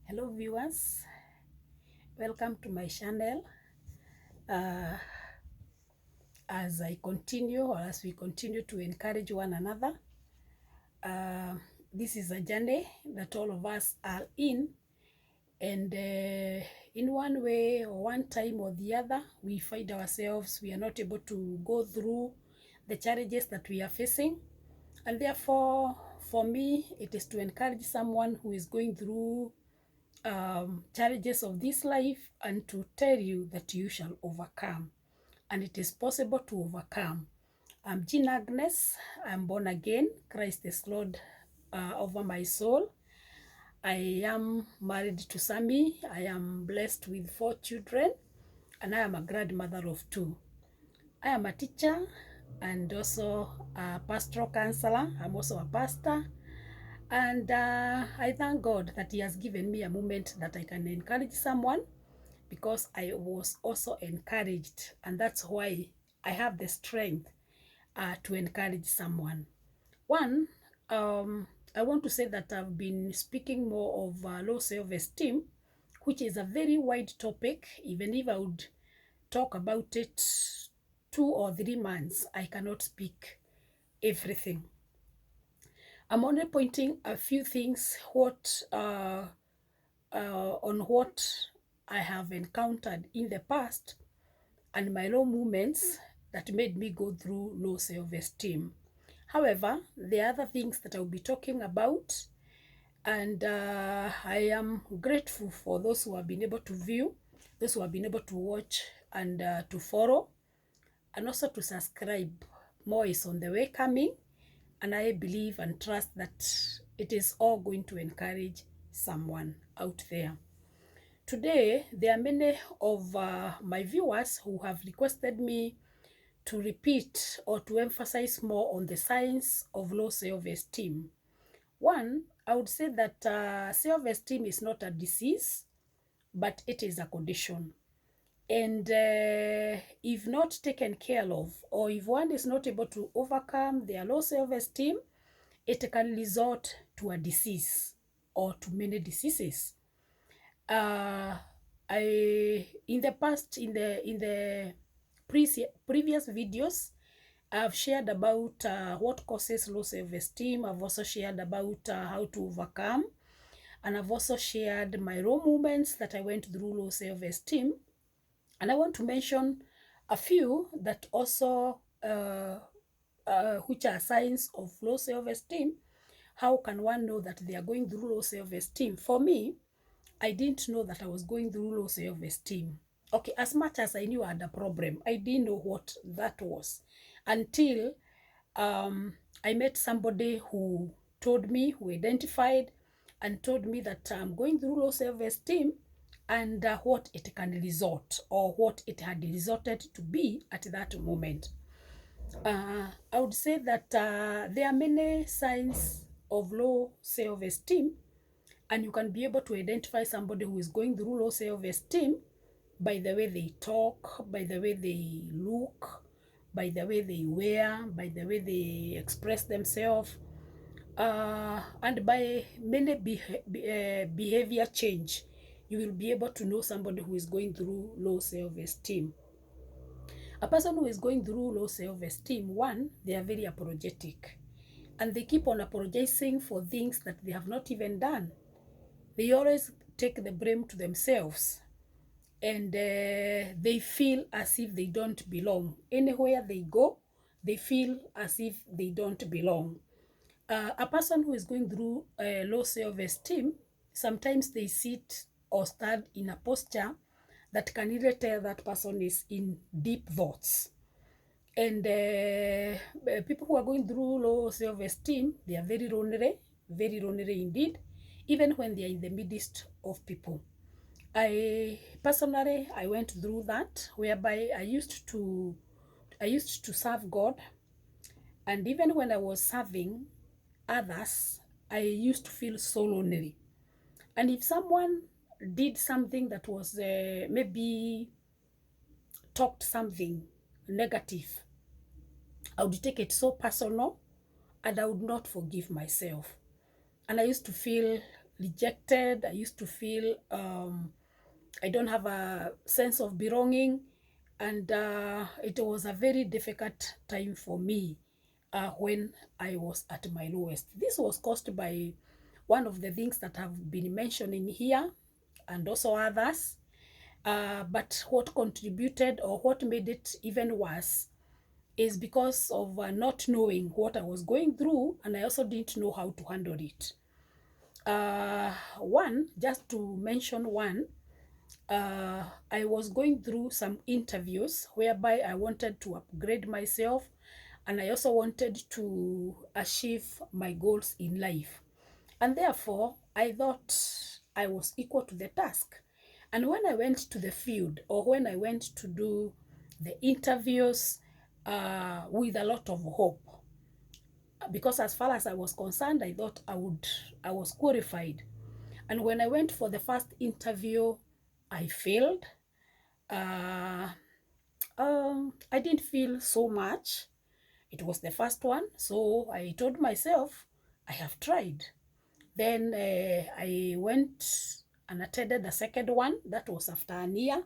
Hello viewers, welcome to my channel. uh, as we continue to encourage one another. uh, this is a journey that all of us are in, and in one way or one time or the other we find ourselves we are not able to go through the challenges that we are facing, and therefore for me it is to encourage someone who is going through challenges of this life, and to tell you that you shall overcome, and it is possible to overcome. I'm Jean Agnes. I'm born again. Christ is Lord over my soul. I am married to Sammy. I am blessed with 4 children, and I am a grandmother of 2. I am a teacher and also a pastoral counselor. I'm also a pastor. And I thank God that He has given me a moment that I can encourage someone, because I was also encouraged, and that's why I have the strength to encourage someone. One, I want to say that I've been speaking more of low self-esteem, which is a very wide topic. Even if I would talk about it 2 or 3 months, I cannot speak everything. I'm only pointing a few things on what I have encountered in the past, and my low moments that made me go through low self-esteem. However, there are other things that I'll be talking about, and I am grateful for those who have been able to view, those who have been able to watch, and to follow, and also to subscribe. More is on the way coming, and I believe and trust that it is all going to encourage someone out there. Today, there are many of my viewers who have requested me to repeat or to emphasize more on the signs of low self-esteem. One, I would say that self-esteem is not a disease, but it is a condition. And if not taken care of, or if one is not able to overcome their low self-esteem, it can result to a disease or to many diseases. In the past, in the previous videos, I've shared about what causes low self-esteem. I've also shared about how to overcome, and I've also shared my low moments that I went through low self-esteem. And I want to mention a few that also which are signs of low self-esteem. How can one know that they are going through low self-esteem? For me, I didn't know that I was going through low self-esteem. Okay, as much as I knew I had a problem, I didn't know what that was until I met somebody who told me, who identified and told me that I'm going through low self-esteem, and what it can result, or what it had resulted to be at that moment. I would say that there are many signs of low self-esteem, and you can be able to identify somebody who is going through low self-esteem by the way they talk, by the way they look, by the way they wear, by the way they express themselves, and by many behavior change. You will be able to know somebody who is going through low self-esteem. A person who is going through low self-esteem, one, they are very apologetic, and they keep on apologizing for things that they have not even done. They always take the blame to themselves, and they feel as if they don't belong. Anywhere they go, they feel as if they don't belong. A person who is going through low self-esteem, sometimes they sit or stand in a posture that can either tell that person is in deep thoughts. And people who are going through low self-esteem, they are very lonely indeed, even when they are in the midst of people. I personally, I went through that, whereby I used to serve God, and even when I was serving others, I used to feel so lonely. And if someone did something that was maybe talked something negative, I would take it so personal, and I would not forgive myself. And I used to feel rejected. I used to feel I don't have a sense of belonging, and it was a very difficult time for me when I was at my lowest. This was caused by one of the things that have been mentioning here and also others. But what contributed or what made it even worse is because of not knowing what I was going through, and I also didn't know how to handle it. One, just to mention one, I was going through some interviews whereby I wanted to upgrade myself, and I also wanted to achieve my goals in life. And therefore, I thought I was equal to the task. And when I went to the field, or when I went to do the interviews with a lot of hope, because as far as I was concerned, I thought I was qualified. And when I went for the first interview, I failed. Uh, I didn't feel so much. It was the first one, so I told myself, I have tried. Then I went and attended the second one. That was after a year.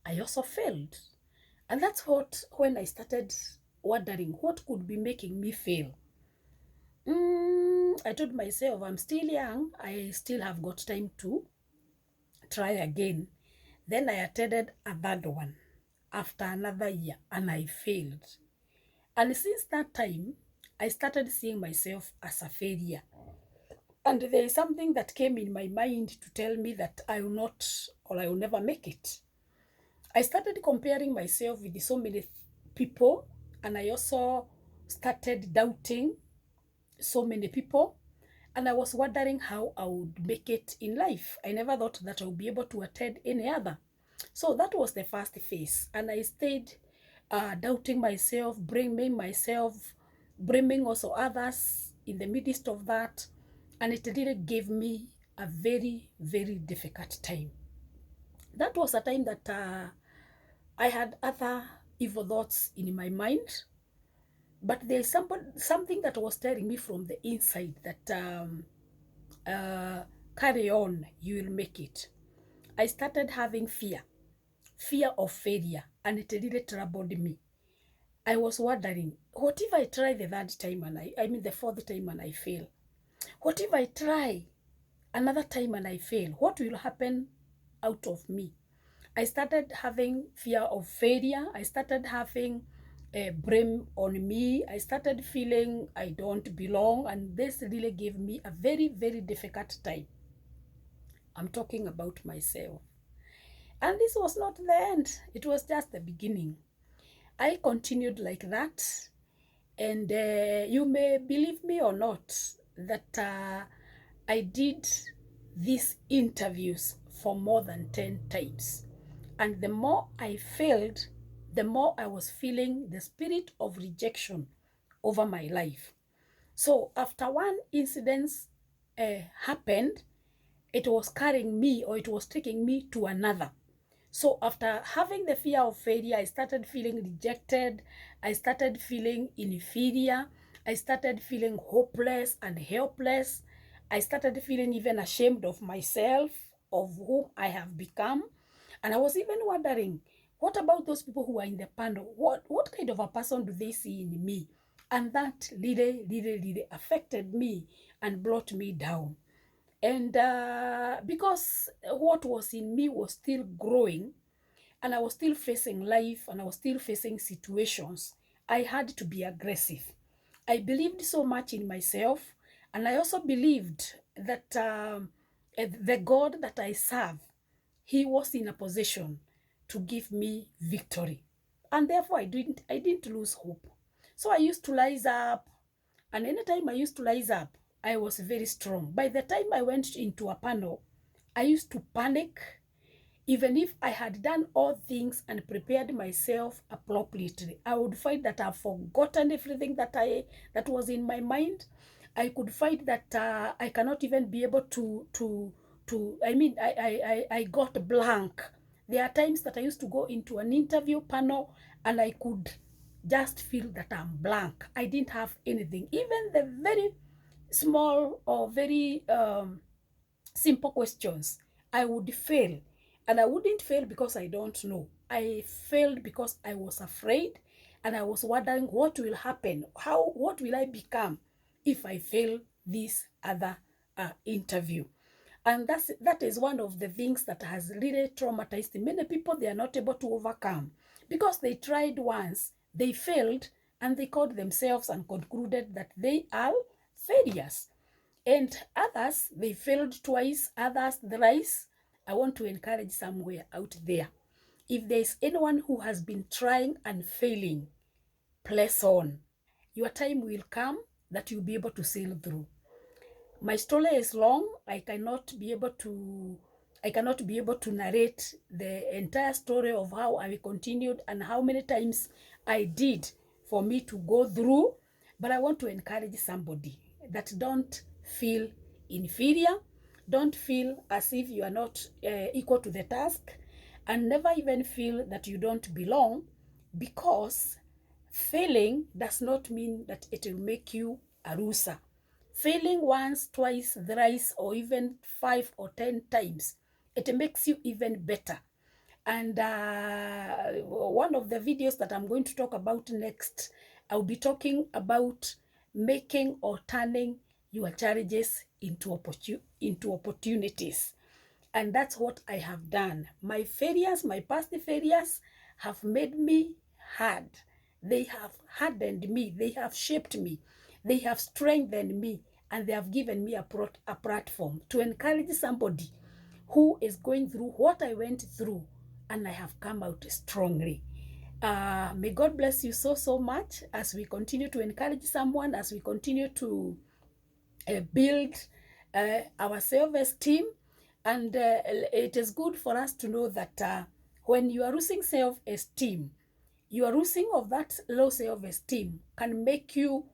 I also failed. And that's when I started wondering what could be making me fail. I told myself, I'm still young. I still have got time to try again. Then I attended a third one after another year, and I failed. And since that time, I started seeing myself as a failure. And there is something that came in my mind to tell me that I will not, or I will never make it. I started comparing myself with so many people, and I also started doubting so many people. And I was wondering how I would make it in life. I never thought that I would be able to attend any other. So that was the first phase. And I stayed doubting myself, blaming also others in the midst of that. And it really gave me a very, very difficult time. That was a time that I had other evil thoughts in my mind. But there's something that was telling me from the inside that carry on, you will make it. I started having fear of failure, and it really troubled me. I was wondering, what if I try the third time and I mean the fourth time and I fail? What if I try another time and I fail? What will happen out of me? I started having fear of failure. I started having blame on me. I started feeling I don't belong, and this really gave me a very, very difficult time. I'm talking about myself. And this was not the end. It was just the beginning. I continued like that. And you may believe me or not, that I did these interviews for more than 10 times. And the more I failed, the more I was feeling the spirit of rejection over my life. So after one incident happened, it was carrying me, or it was taking me to another. So after having the fear of failure, I started feeling rejected. I started feeling inferior. I started feeling hopeless and helpless. I started feeling even ashamed of myself, of whom I have become. And I was even wondering, what about those people who are in the panel? What kind of a person do they see in me? And that really, really, really affected me and brought me down. And because what was in me was still growing, and I was still facing life, and I was still facing situations, I had to be aggressive. I believed so much in myself, and I also believed that the God that I serve, he was in a position to give me victory. And therefore I didn't lose hope. So I used to rise up, and anytime I used to rise up, I was very strong. By the time I went into a panel, I used to panic. Even if I had done all things and prepared myself appropriately, I would find that I've forgotten everything that was in my mind. I could find that I cannot even be able to. I mean, I got blank. There are times that I used to go into an interview panel, and I could just feel that I'm blank. I didn't have anything. Even the very small or very simple questions, I would fail. And I wouldn't fail because I don't know. I failed because I was afraid and I was wondering what will happen, what will I become if I fail this other interview. And that is one of the things that has really traumatized many people. They are not able to overcome because they tried once, they failed, and they called themselves and concluded that they are failures. And others, they failed twice, others thrice. I want to encourage somewhere out there. If there's anyone who has been trying and failing, press on. Your time will come that you'll be able to sail through. My story is long. I cannot be able to narrate the entire story of how I continued and how many times I did for me to go through. But I want to encourage somebody that don't feel inferior, don't feel as if you are not equal to the task, and never even feel that you don't belong, because failing does not mean that it will make you a loser. Failing once, twice, thrice, or even 5 or 10 times, it makes you even better. And one of the videos that I'm going to talk about next, I'll be talking about making or turning your challenges into opportunities. And that's what I have done. My failures, my past failures have made me hard. They have hardened me. They have shaped me. They have strengthened me. And they have given me a platform to encourage somebody who is going through what I went through. And I have come out strongly. May God bless you so, so much as we continue to encourage someone, as we continue to build our self-esteem. And it is good for us to know that when you are losing self-esteem, your losing of that low self-esteem can make you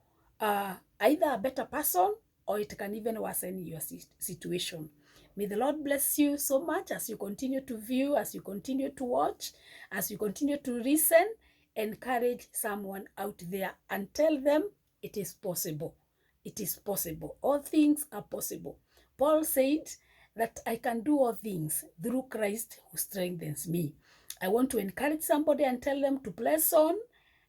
either a better person, or it can even worsen your situation. May the Lord bless you so much as you continue to view, as you continue to watch, as you continue to listen. Encourage someone out there and tell them it is possible. It is possible. All things are possible. Paul said that I can do all things through Christ who strengthens me. I want to encourage somebody and tell them to press on,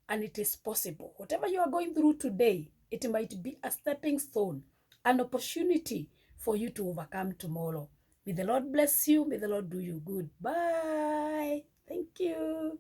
and it is possible. Whatever you are going through today, it might be a stepping stone, an opportunity for you to overcome tomorrow. May the Lord bless you. May the Lord do you good. Bye. Thank you.